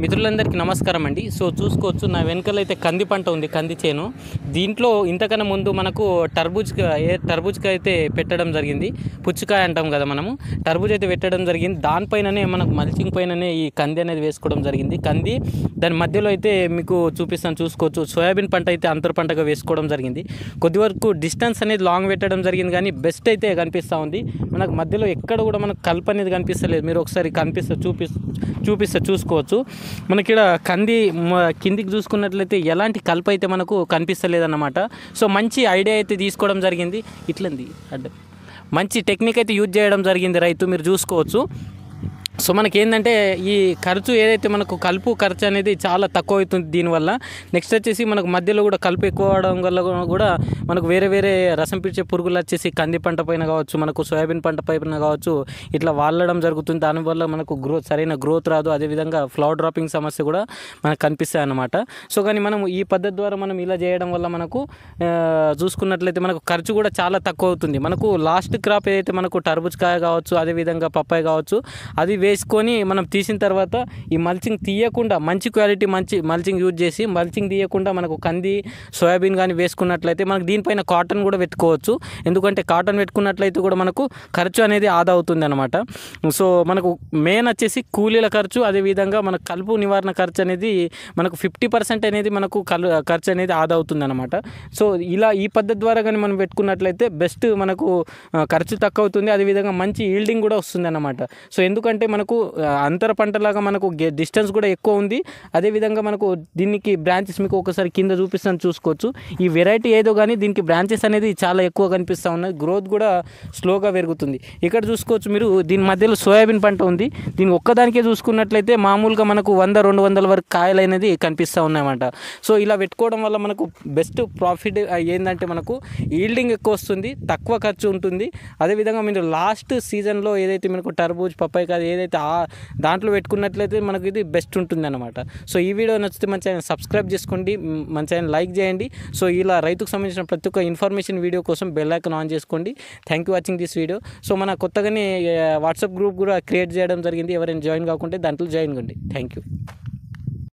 మిత్రులందరికీ నమస్కారం అండి. సో చూసుకోవచ్చు నా వెనకాలైతే కంది పంట ఉంది, కంది చేను. దీంట్లో ఇంతకన్నా ముందు మనకు టర్బూజ్కి అయితే పెట్టడం జరిగింది. పుచ్చకాయ అంటాం కదా మనము, టర్బూజ్ అయితే పెట్టడం జరిగింది. దానిపైననే మనకు మల్చింగ్ పైననే ఈ కంది అనేది వేసుకోవడం జరిగింది. కంది దాని మధ్యలో అయితే మీకు చూపిస్తాను, చూసుకోవచ్చు. సోయాబీన్ పంట అయితే అంతర పంటగా వేసుకోవడం జరిగింది. కొద్ది వరకు డిస్టెన్స్ అనేది లాంగ్ పెట్టడం జరిగింది, కానీ బెస్ట్ అయితే కనిపిస్తూ ఉంది. మనకు మధ్యలో ఎక్కడ కూడా మనకు కలుపు అనేది కనిపిస్తలేదు. మీరు ఒకసారి చూపిస్తే చూసుకోవచ్చు. మనకి ఇక్కడ కంది కిందికి చూసుకున్నట్లయితే ఎలాంటి కలుపు అయితే మనకు కనిపిస్తలేదన్నమాట. సో మంచి ఐడియా అయితే తీసుకోవడం జరిగింది. ఇట్లంది మంచి టెక్నిక్ అయితే యూజ్ చేయడం జరిగింది రైతు, మీరు చూసుకోవచ్చు. సో మనకి ఏంటంటే ఈ ఖర్చు ఏదైతే మనకు కలుపు ఖర్చు అనేది చాలా తక్కువ అవుతుంది దీనివల్ల. నెక్స్ట్ వచ్చేసి మనకు మధ్యలో కూడా కలుపు ఎక్కువ అవడం వల్ల కూడా మనకు వేరే రసం పీల్చే పురుగులు వచ్చేసి కంది పంట పైన కావచ్చు, మనకు సోయాబీన్ పంట పైన కావచ్చు, ఇట్లా వాళ్ళడం జరుగుతుంది. దానివల్ల మనకు సరైన గ్రోత్ రాదు. అదేవిధంగా ఫ్లవర్ డ్రాపింగ్ సమస్య కూడా మనకు కనిపిస్తాయి అన్నమాట. సో కానీ మనం ఈ పద్ధతి ద్వారా మనం ఇలా చేయడం వల్ల మనకు చూసుకున్నట్లయితే మనకు ఖర్చు కూడా చాలా తక్కువ అవుతుంది. మనకు లాస్ట్ క్రాప్ ఏదైతే మనకు టర్బూజ్కాయ కావచ్చు, అదేవిధంగా పప్పాయ కావచ్చు, అది వేసుకొని మనం తీసిన తర్వాత ఈ మల్చింగ్ తీయకుండా మంచి క్వాలిటీ మల్చింగ్ యూజ్ చేసి మల్చింగ్ తీయకుండా మనకు కంది సోయాబీన్ కానీ వేసుకున్నట్లయితే మనకు దీనిపైన కాటన్ కూడా పెట్టుకోవచ్చు. ఎందుకంటే కాటన్ పెట్టుకున్నట్లయితే కూడా మనకు ఖర్చు అనేది ఆదా అవుతుంది అనమాట. సో మనకు మెయిన్ వచ్చేసి కూలీల ఖర్చు, అదేవిధంగా మనకు కలుపు నివారణ ఖర్చు అనేది మనకు 50% అనేది మనకు ఖర్చు అనేది ఆదా అవుతుంది అనమాట. సో ఇలా ఈ పద్ధతి ద్వారా కానీ మనం పెట్టుకున్నట్లయితే బెస్ట్, మనకు ఖర్చు తక్కువ అవుతుంది, అదేవిధంగా మంచి ఈల్డింగ్ కూడా వస్తుంది అన్నమాట. సో ఎందుకంటే మనకు అంతర పంటలాగా మనకు డిస్టెన్స్ కూడా ఎక్కువ ఉంది. అదేవిధంగా మనకు దీనికి బ్రాంచెస్ మీకు ఒకసారి కింద చూపిస్తాను, చూసుకోవచ్చు. ఈ వెరైటీ ఏదో కానీ దీనికి బ్రాంచెస్ అనేది చాలా ఎక్కువ కనిపిస్తూ ఉన్నాయి. గ్రోత్ కూడా స్లోగా పెరుగుతుంది. ఇక్కడ చూసుకోవచ్చు మీరు, దీని మధ్యలో సోయాబీన్ పంట ఉంది. దీని ఒక్కదానికే చూసుకున్నట్లయితే మామూలుగా మనకు 100-200 వరకు కాయలు అనేది కనిపిస్తూ ఉన్నాయన్నమాట. సో ఇలా పెట్టుకోవడం వల్ల మనకు బెస్ట్ ప్రాఫిట్ ఏంటంటే మనకు ఈల్డింగ్ ఎక్కువ వస్తుంది, తక్కువ ఖర్చు ఉంటుంది. అదేవిధంగా మీరు లాస్ట్ సీజన్లో ఏదైతే మనకు టర్బూజ్ పప్పాయ కాదు ఏదైతే దాంట్లో పెట్టుకున్నట్లయితే మనకు ఇది బెస్ట్ ఉంటుంది అన్నమాట. సో ఈ వీడియో నచ్చితే మన ఛానల్ సబ్స్క్రైబ్ చేసుకోండి, మన ఛానల్ లైక్ చేయండి. సో ఇలా రైతుకు సంబంధించిన ప్రతి ఒక్క ఇన్ఫర్మేషన్ వీడియో కోసం బెల్ ఐకాన్ ఆన్ చేసుకోండి. Thank you watching this video. So మన కొత్తగానే వాట్సాప్ గ్రూప్ కూడా క్రియేట్ చేయడం జరిగింది. ఎవరైనా జాయిన్ కాకుంటే దాంట్లో జాయిన్ కండి. Thank you.